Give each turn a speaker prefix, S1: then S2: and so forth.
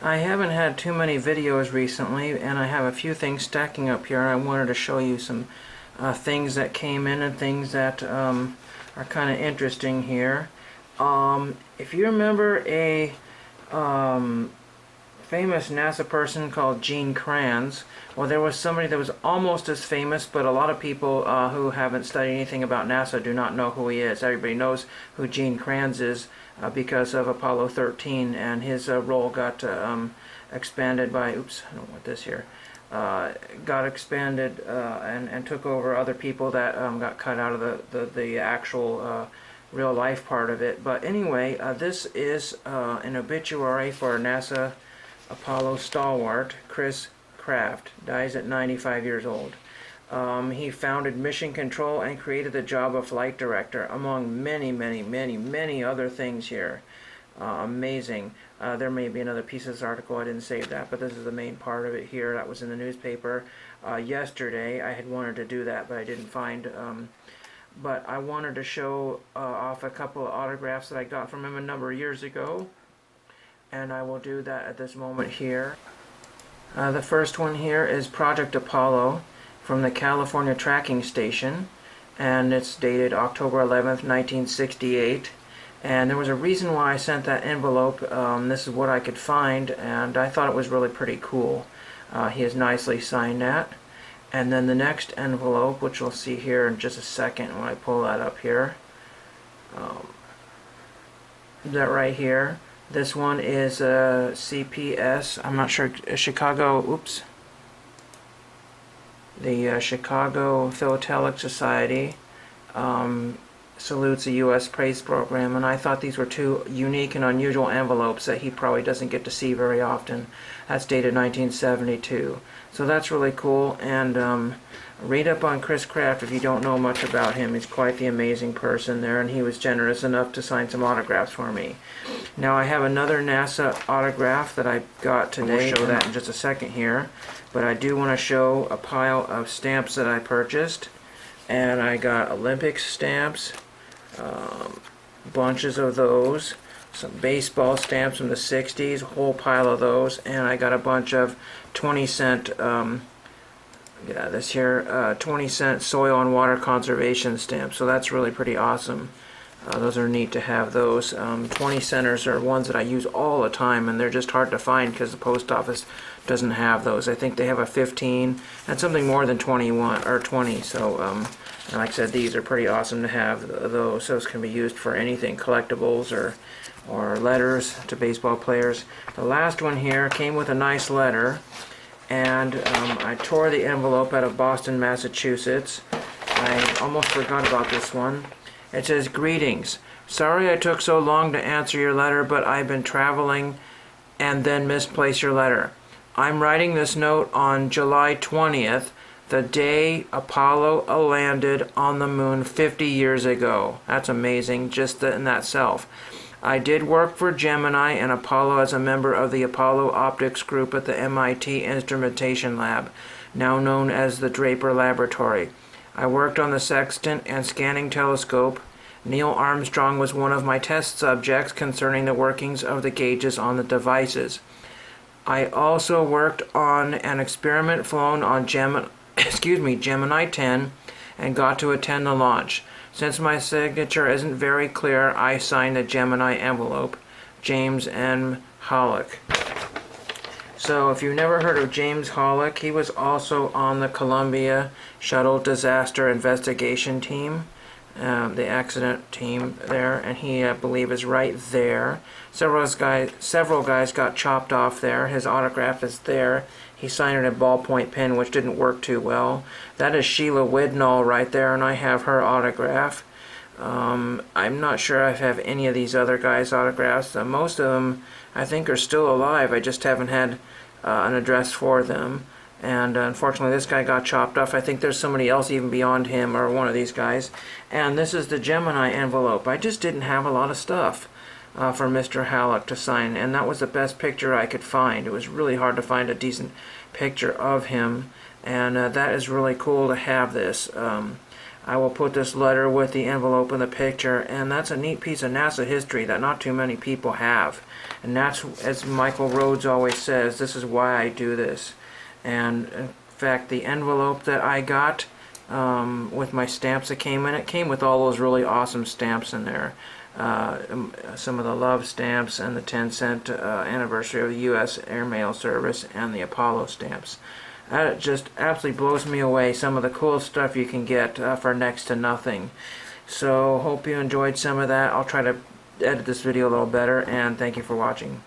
S1: I haven't had too many videos recently, and I have a few things stacking up here. I wanted to show you some things that came in and things that are kind of interesting here. If you remember a famous NASA person called Gene Kranz, well, there was somebody that was almost as famous, but a lot of people who haven't studied anything about NASA do not know who he is. Everybody knows who Gene Kranz is because of Apollo 13, and his role got expanded by, oops, I don't want this here, got expanded and took over other people that got cut out of the actual real life part of it. But anyway, this is an obituary for NASA Apollo stalwart Chris Kraft. Dies at 95 years old. He founded Mission Control and created the job of flight director, among many other things here. Amazing. There may be another piece of this article, I didn't save that, but this is the main part of it here. That was in the newspaper yesterday. I had wanted to do that, but I didn't find. But I wanted to show off a couple of autographs that I got from him a number of years ago, and I will do that at this moment here. The first one here is Project Apollo from the California Tracking Station, and it's dated October 11th, 1968. And there was a reason why I sent that envelope. This is what I could find, and I thought it was really pretty cool. He has nicely signed that. And then the next envelope, which we'll see here in just a second when I pull that up here. That right here. This one is CPS. I'm not sure. Chicago. Oops. The Chicago Philatelic Society salutes the U.S. Space Program, and I thought these were two unique and unusual envelopes that he probably doesn't get to see very often. That's dated 1972. So that's really cool, and read up on Chris Kraft if you don't know much about him. He's quite the amazing person there, and he was generous enough to sign some autographs for me. Now I have another NASA autograph that I got today. We'll show that in just a second here, but I do want to show a pile of stamps that I purchased, and I got Olympics stamps, bunches of those, some baseball stamps from the 60s, a whole pile of those, and I got a bunch of 20-cent get out of this here, 20-cent soil and water conservation stamps. So that's really pretty awesome. Those are neat to have those. 20 centers are ones that I use all the time, and they're just hard to find because the post office doesn't have those. I think they have a 15 and something more than 21 or 20. So and like I said, these are pretty awesome to have those. Those can be used for anything, collectibles or letters to baseball players. The last one here came with a nice letter, and I tore the envelope out of Boston, Massachusetts. I almost forgot about this one. It says, "Greetings. Sorry I took so long to answer your letter, but I've been traveling and then misplaced your letter. I'm writing this note on July 20th, the day Apollo landed on the moon 50 years ago." That's amazing, just in that self. "I did work for Gemini and Apollo as a member of the Apollo Optics Group at the MIT Instrumentation Lab, now known as the Draper Laboratory. I worked on the sextant and scanning telescope. Neil Armstrong was one of my test subjects concerning the workings of the gauges on the devices. I also worked on an experiment flown on Gemini 10 and got to attend the launch. Since my signature isn't very clear, I signed the Gemini envelope. James N. Hollick." So if you've never heard of James Hollick, he was also on the Columbia Shuttle Disaster Investigation Team, the accident team there, and he, I believe, is right there. Several guys got chopped off there. His autograph is there. He signed it in a ballpoint pen, which didn't work too well. That is Sheila Widnall right there, and I have her autograph. I'm not sure I have any of these other guys' autographs. Most of them, I think, are still alive. I just haven't had an address for them. And unfortunately, this guy got chopped off. I think there's somebody else even beyond him, or one of these guys. And this is the Gemini envelope. I just didn't have a lot of stuff for Mr. Halleck to sign, and that was the best picture I could find. It was really hard to find a decent picture of him, and that is really cool to have this. I will put this letter with the envelope in the picture, and that's a neat piece of NASA history that not too many people have. And that's, as Michael Rhodes always says, this is why I do this. And in fact, the envelope that I got with my stamps that came in, it came with all those really awesome stamps in there. Some of the love stamps and the 10-cent anniversary of the U.S. Airmail Service and the Apollo stamps. That just absolutely blows me away, some of the cool stuff you can get for next to nothing. So hope you enjoyed some of that. I'll try to edit this video a little better, and thank you for watching.